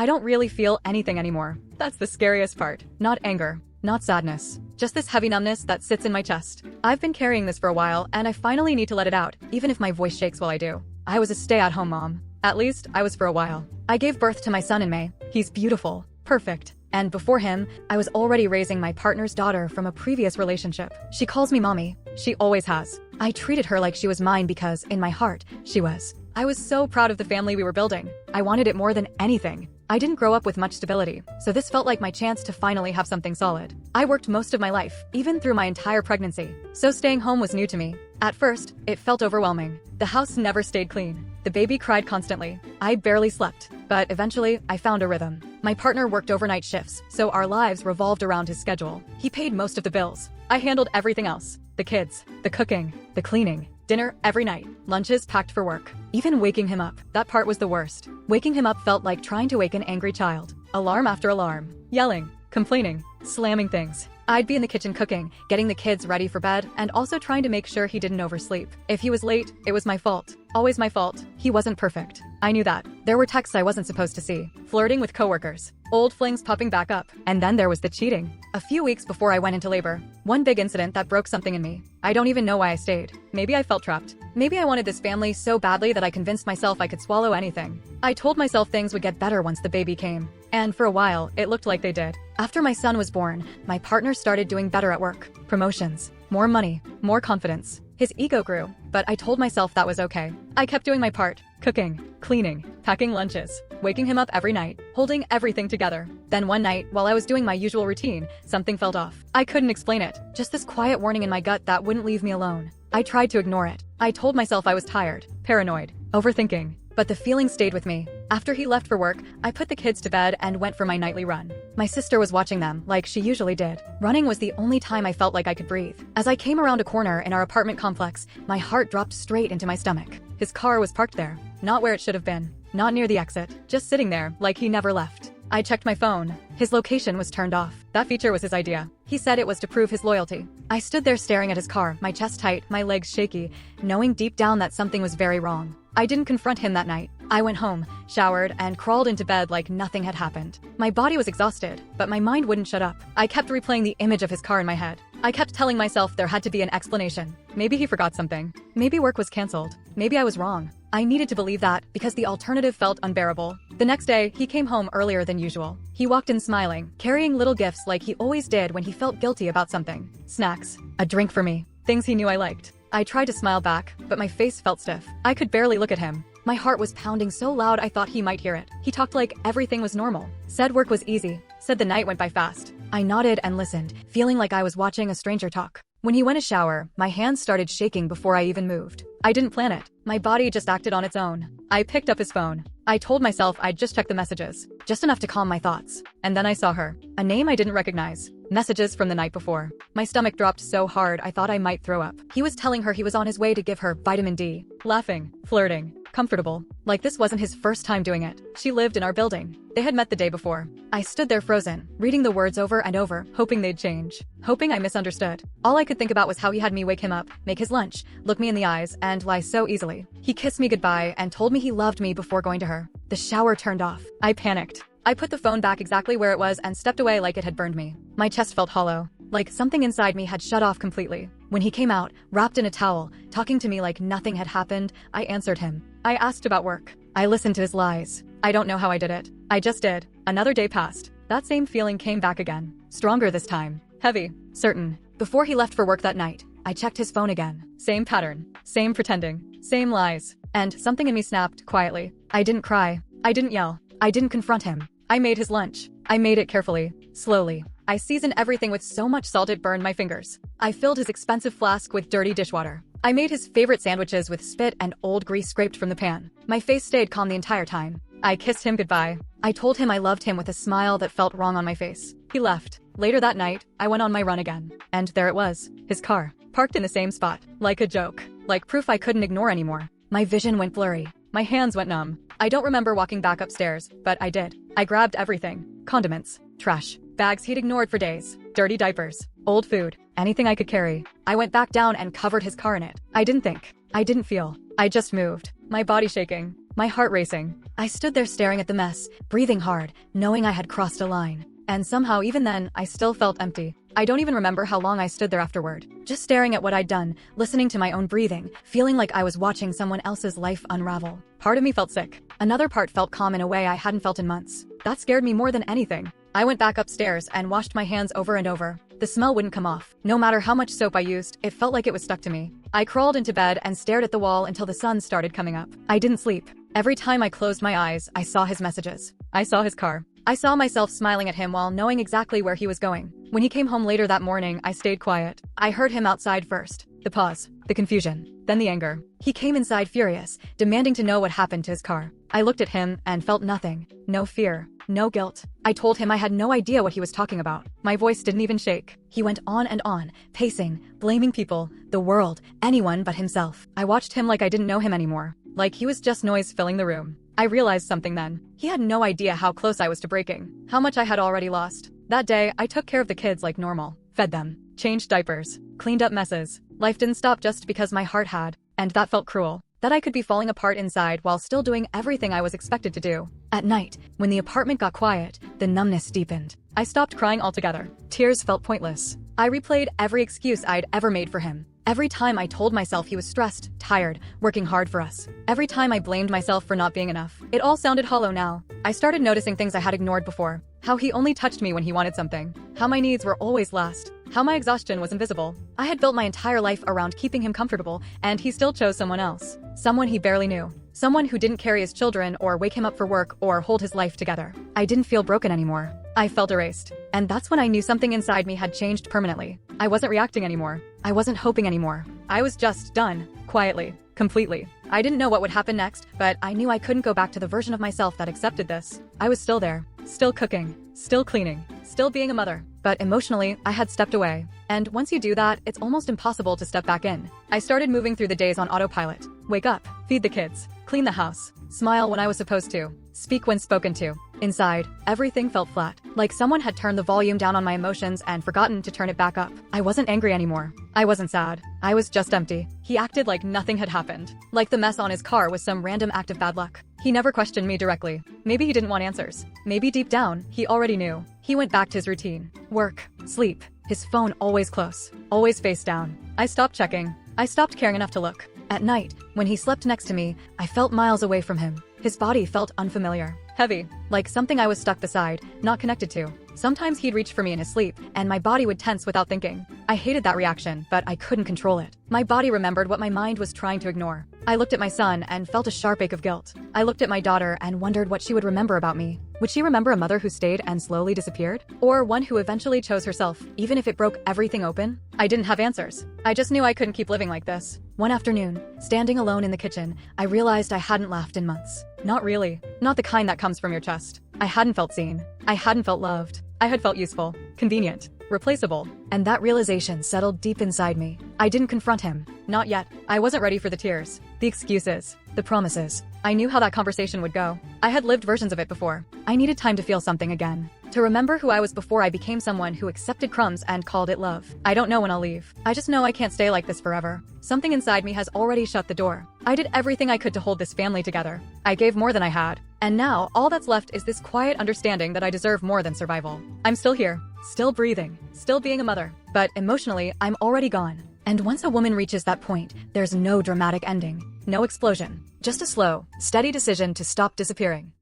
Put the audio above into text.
I don't really feel anything anymore. That's the scariest part. Not anger, not sadness, just this heavy numbness that sits in my chest. I've been carrying this for a while, and I finally need to let it out, even if my voice shakes while I do. I was a stay-at-home mom. At least, I was for a while. I gave birth to my son in May. He's beautiful, perfect. And before him, I was already raising my partner's daughter from a previous relationship. She calls me mommy. She always has. I treated her like she was mine because, in my heart, she was. I was so proud of the family we were building. I wanted it more than anything. I didn't grow up with much stability, so this felt like my chance to finally have something solid. I worked most of my life, even through my entire pregnancy, so staying home was new to me. At first, it felt overwhelming. The house never stayed clean. The baby cried constantly. I barely slept, but eventually, I found a rhythm. My partner worked overnight shifts, so our lives revolved around his schedule. He paid most of the bills. I handled everything else. The kids, the cooking, the cleaning, dinner every night, lunches packed for work. Even waking him up, that part was the worst. Waking him up felt like trying to wake an angry child. Alarm after alarm, yelling, complaining, slamming things. I'd be in the kitchen cooking, getting the kids ready for bed, and also trying to make sure he didn't oversleep. If he was late, it was my fault. Always my fault. He wasn't perfect. I knew that. There were texts I wasn't supposed to see. Flirting with coworkers. Old flings popping back up. And then there was the cheating. A few weeks before I went into labor. One big incident that broke something in me. I don't even know why I stayed. Maybe I felt trapped. Maybe I wanted this family so badly that I convinced myself I could swallow anything. I told myself things would get better once the baby came. And for a while, it looked like they did. After my son was born, my partner started doing better at work. Promotions, more money, more confidence. His ego grew, but I told myself that was okay. I kept doing my part, cooking, cleaning, packing lunches, waking him up every night, holding everything together. Then one night, while I was doing my usual routine, something felt off. I couldn't explain it, just this quiet warning in my gut that wouldn't leave me alone. I tried to ignore it. I told myself I was tired, paranoid, overthinking. But the feeling stayed with me. After he left for work, I put the kids to bed and went for my nightly run. My sister was watching them, like she usually did. Running was the only time I felt like I could breathe. As I came around a corner in our apartment complex, my heart dropped straight into my stomach. His car was parked there, not where it should have been, not near the exit, just sitting there, like he never left. I checked my phone. His location was turned off. That feature was his idea. He said it was to prove his loyalty. I stood there staring at his car, my chest tight, my legs shaky, knowing deep down that something was very wrong. I didn't confront him that night. I went home, showered, and crawled into bed like nothing had happened. My body was exhausted, but my mind wouldn't shut up. I kept replaying the image of his car in my head. I kept telling myself there had to be an explanation. Maybe he forgot something. Maybe work was canceled. Maybe I was wrong. I needed to believe that because the alternative felt unbearable. The next day, he came home earlier than usual. He walked in smiling, carrying little gifts like he always did when he felt guilty about something. Snacks, a drink for me, things he knew I liked. I tried to smile back, but my face felt stiff. I could barely look at him. My heart was pounding so loud I thought he might hear it. He talked like everything was normal. Said work was easy. Said the night went by fast. I nodded and listened, feeling like I was watching a stranger talk. When he went to shower, my hands started shaking before I even moved. I didn't plan it. My body just acted on its own. I picked up his phone. I told myself I'd just check the messages, just enough to calm my thoughts. And then I saw her. A name I didn't recognize. Messages from the night before. My stomach dropped so hard I thought I might throw up. He was telling her he was on his way to give her vitamin D. Laughing, flirting, comfortable. Like this wasn't his first time doing it. She lived in our building. They had met the day before. I stood there frozen, reading the words over and over, hoping they'd change. Hoping I misunderstood. All I could think about was how he had me wake him up, make his lunch, look me in the eyes, and lie so easily. He kissed me goodbye and told me he loved me before going to her. The shower turned off. I panicked. I put the phone back exactly where it was and stepped away like it had burned me. My chest felt hollow, like something inside me had shut off completely. When he came out, wrapped in a towel, talking to me like nothing had happened, I answered him. I asked about work. I listened to his lies. I don't know how I did it. I just did. Another day passed. That same feeling came back again. Stronger this time. Heavy. Certain. Before he left for work that night, I checked his phone again. Same pattern. Same pretending. Same lies. And something in me snapped quietly. I didn't cry. I didn't yell. I didn't confront him. I made his lunch. I made it carefully, slowly. I seasoned everything with so much salt it burned my fingers. I filled his expensive flask with dirty dishwater. I made his favorite sandwiches with spit and old grease scraped from the pan. My face stayed calm the entire time. I kissed him goodbye. I told him I loved him with a smile that felt wrong on my face. He left. Later that night, I went on my run again. And there it was, his car, parked in the same spot. Like a joke. Like proof I couldn't ignore anymore. My vision went blurry. My hands went numb. I don't remember walking back upstairs, but I did. I grabbed everything. Condiments, trash, bags he'd ignored for days, dirty diapers, old food, anything I could carry. I went back down and covered his car in it. I didn't think. I didn't feel. I just moved. My body shaking. My heart racing. I stood there staring at the mess, breathing hard, knowing I had crossed a line. And somehow, even then, I still felt empty. I don't even remember how long I stood there afterward, just staring at what I'd done, listening to my own breathing, feeling like I was watching someone else's life unravel. Part of me felt sick. Another part felt calm in a way I hadn't felt in months. That scared me more than anything. I went back upstairs and washed my hands over and over. The smell wouldn't come off. No matter how much soap I used, it felt like it was stuck to me. I crawled into bed and stared at the wall until the sun started coming up. I didn't sleep. Every time I closed my eyes, I saw his messages. I saw his car. I saw myself smiling at him while knowing exactly where he was going. When he came home later that morning, I stayed quiet. I heard him outside first. The pause, the confusion, then the anger. He came inside furious, demanding to know what happened to his car. I looked at him and felt nothing. No fear, no guilt. I told him I had no idea what he was talking about. My voice didn't even shake. He went on, pacing, blaming people, the world, anyone but himself. I watched him like I didn't know him anymore, like he was just noise filling the room. I realized something then. He had no idea how close I was to breaking, how much I had already lost. That day, I took care of the kids like normal, fed them, changed diapers, cleaned up messes. Life didn't stop just because my heart had, and that felt cruel. That I could be falling apart inside while still doing everything I was expected to do. At night, when the apartment got quiet, the numbness deepened. I stopped crying altogether. Tears felt pointless. I replayed every excuse I'd ever made for him. Every time I told myself he was stressed, tired, working hard for us. Every time I blamed myself for not being enough. It all sounded hollow now. I started noticing things I had ignored before. How he only touched me when he wanted something. How my needs were always last. How my exhaustion was invisible. I had built my entire life around keeping him comfortable, and he still chose someone else. Someone he barely knew. Someone who didn't carry his children or wake him up for work or hold his life together. I didn't feel broken anymore. I felt erased. And that's when I knew something inside me had changed permanently. I wasn't reacting anymore. I wasn't hoping anymore. I was just done. Quietly. Completely. I didn't know what would happen next, but I knew I couldn't go back to the version of myself that accepted this. I was still there. Still cooking. Still cleaning. Still being a mother. But emotionally, I had stepped away. And once you do that, it's almost impossible to step back in. I started moving through the days on autopilot. Wake up. Feed the kids. Clean the house. Smile when I was supposed to. Speak when spoken to. Inside, everything felt flat, like someone had turned the volume down on my emotions and forgotten to turn it back up. I wasn't angry anymore. I wasn't sad. I was just empty. He acted like nothing had happened. Like the mess on his car was some random act of bad luck. He never questioned me directly. Maybe he didn't want answers. Maybe deep down, he already knew. He went back to his routine. Work. Sleep. His phone always close. Always face down. I stopped checking. I stopped caring enough to look. At night, when he slept next to me, I felt miles away from him. His body felt unfamiliar. Heavy, like something I was stuck beside, not connected to. Sometimes he'd reach for me in his sleep, and my body would tense without thinking. I hated that reaction, but I couldn't control it. My body remembered what my mind was trying to ignore. I looked at my son and felt a sharp ache of guilt. I looked at my daughter and wondered what she would remember about me. Would she remember a mother who stayed and slowly disappeared? Or one who eventually chose herself, even if it broke everything open? I didn't have answers. I just knew I couldn't keep living like this. One afternoon, standing alone in the kitchen, I realized I hadn't laughed in months. Not really. Not the kind that comes from your chest. I hadn't felt seen. I hadn't felt loved. I had felt useful, convenient, replaceable. And that realization settled deep inside me. I didn't confront him. Not yet. I wasn't ready for the tears, the excuses, the promises. I knew how that conversation would go. I had lived versions of it before. I needed time to feel something again. To remember who I was before I became someone who accepted crumbs and called it love. I don't know when I'll leave. I just know I can't stay like this forever. Something inside me has already shut the door. I did everything I could to hold this family together. I gave more than I had. And now, all that's left is this quiet understanding that I deserve more than survival. I'm still here, still breathing, still being a mother. But emotionally, I'm already gone. And once a woman reaches that point, there's no dramatic ending. No explosion. Just a slow, steady decision to stop disappearing.